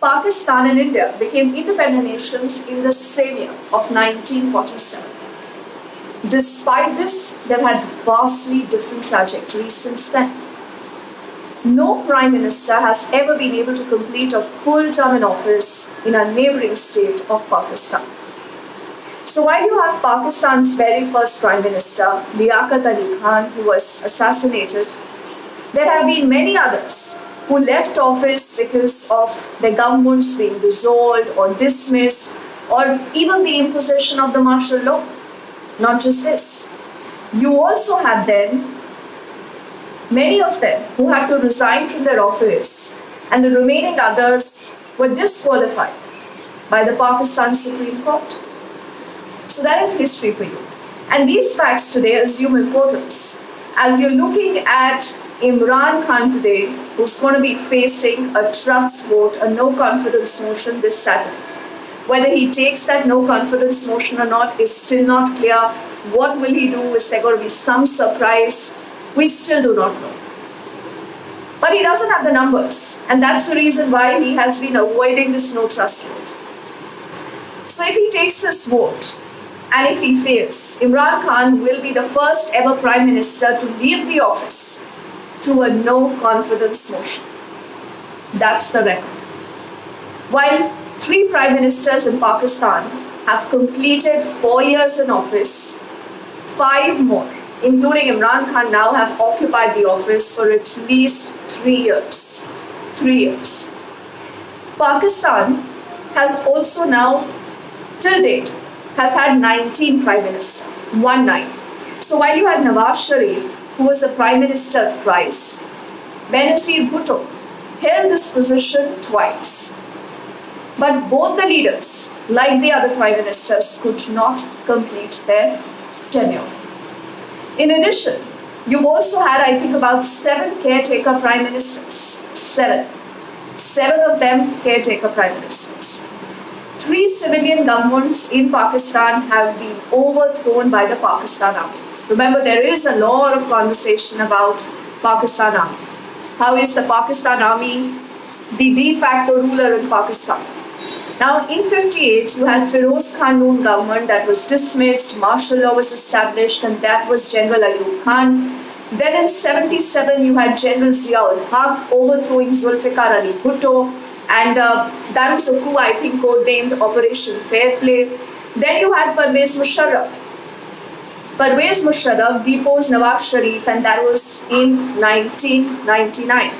Pakistan and India became independent nations in the same year of 1947. Despite this, they've had vastly different trajectories since then. No Prime Minister has ever been able to complete a full term in office in a neighboring state of Pakistan. So while you have Pakistan's very first Prime Minister, Liaquat Ali Khan, who was assassinated, there have been many others who left office because of their governments being dissolved or dismissed, or even the imposition of the martial law. Not just this. You also had then many of them who had to resign from their office, and the remaining others were disqualified by the Pakistan Supreme Court. So that is history for you. And these facts today assume importance. As you're looking at Imran Khan today, who's going to be facing a trust vote, a no confidence motion this Saturday. Whether he takes that no confidence motion or not is still not clear. What will he do? Is there going to be some surprise? We still do not know. But he doesn't have the numbers, and that's the reason why he has been avoiding this no trust vote. So if he takes this vote, and if he fails, Imran Khan will be the first ever Prime Minister to leave the office through a no confidence motion. That's the record. While 3 Prime Ministers in Pakistan have completed 4 years in office, 5 more, including Imran Khan, now have occupied the office for at least 3 years. 3 years. Pakistan has also now, till date, has had 19 Prime Ministers, 19. So while you had Nawaz Sharif, who was the Prime Minister thrice, Benazir Bhutto held this position twice. But both the leaders, like the other Prime Ministers, could not complete their tenure. In addition, you've also had, I think, about 7 caretaker Prime Ministers. 7. 7 of them caretaker Prime Ministers. 3 civilian governments in Pakistan have been overthrown by the Pakistan Army. Remember, there is a lot of conversation about Pakistan Army. How is the Pakistan Army the de facto ruler in Pakistan? Now, in 58, you had Feroz Khan Noon government that was dismissed, martial law was established, and that was General Ayub Khan. Then in 77, you had General Zia-ul Haq overthrowing Zulfikar Ali Bhutto, and that was a coup, I think, codenamed Operation Fair Play. Then you had Pervez Musharraf. Pervez Musharraf deposed Nawaz Sharif, and that was in 1999.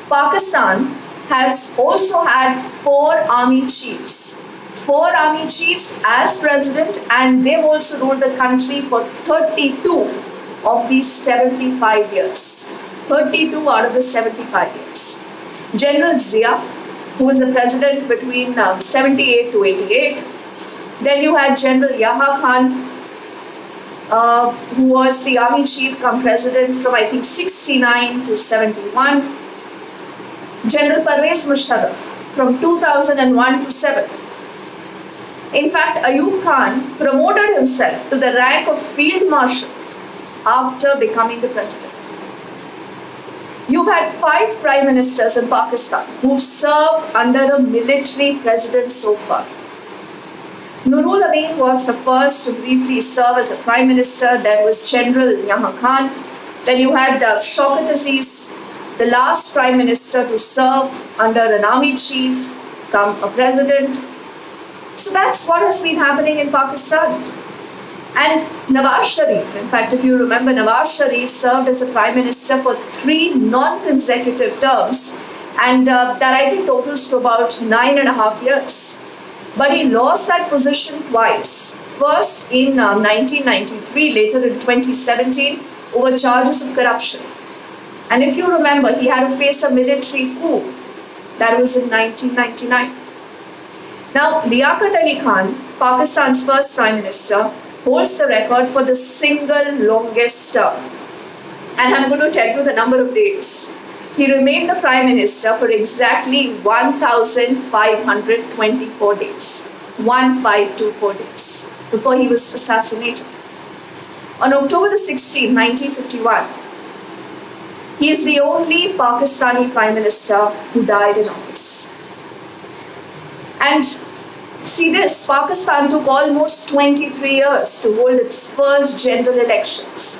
Pakistan has also had 4 army chiefs. 4 army chiefs as president, and they've also ruled the country for 32 of these 75 years. 32 out of the 75 years. General Zia, who was the president between 78 to 88. Then you had General Yahya Khan, who was the army chief come president from, I think, 69 to 71. General Pervez Musharraf from 2001 to 7. In fact, Ayub Khan promoted himself to the rank of Field Marshal after becoming the president. You've had 5 Prime Ministers in Pakistan who've served under a military president so far. Nurul Amin was the first to briefly serve as a Prime Minister. There was General Yahya Khan. Then you had Shaukat Aziz, the last Prime Minister to serve under an army chief, come a president. So that's what has been happening in Pakistan. And Nawaz Sharif, in fact, if you remember, Nawaz Sharif served as a Prime Minister for 3 non-consecutive terms, and that I think totals to about 9.5 years. But he lost that position twice. First in 1993, later in 2017, over charges of corruption. And if you remember, he had to face a military coup. That was in 1999. Now, Liaquat Ali Khan, Pakistan's first Prime Minister, holds the record for the single longest term. And I'm going to tell you the number of days. He remained the Prime Minister for exactly 1,524 days. 1,524 days before he was assassinated. On October the 16th, 1951, He is the only Pakistani Prime Minister who died in office. And see this, Pakistan took almost 23 years to hold its first general elections.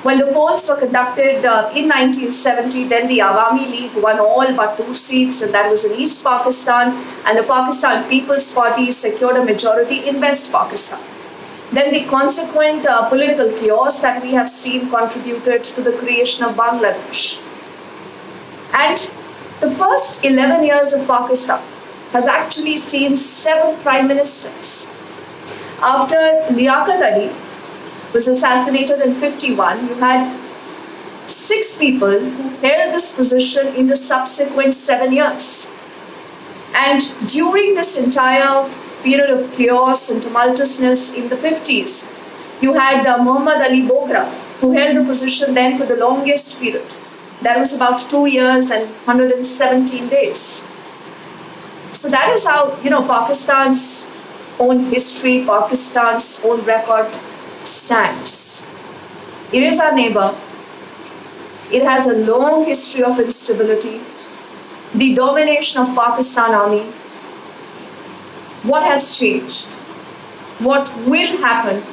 When the polls were conducted in 1970, then the Awami League won all but 2 seats, and that was in East Pakistan, and the Pakistan People's Party secured a majority in West Pakistan. Then the consequent political chaos that we have seen contributed to the creation of Bangladesh. And the first 11 years of Pakistan has actually seen 7 prime ministers. After Liaquat Ali was assassinated in 51, you had 6 people who held this position in the subsequent 7 years. And during this entire period of chaos and tumultuousness in the 50s, you had Muhammad Ali Bogra, who held the position then for the longest period. That was about 2 years and 117 days. So that is how, Pakistan's own history, Pakistan's own record stands. It is our neighbor. It has a long history of instability. The domination of Pakistan Army. What has changed? What will happen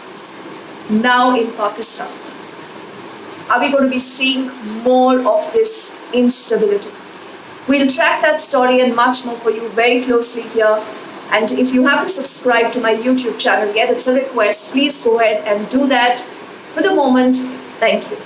now in Pakistan? Are we going to be seeing more of this instability? We'll track that story and much more for you very closely here. And if you haven't subscribed to my YouTube channel yet, it's a request. Please go ahead and do that. For the moment, thank you.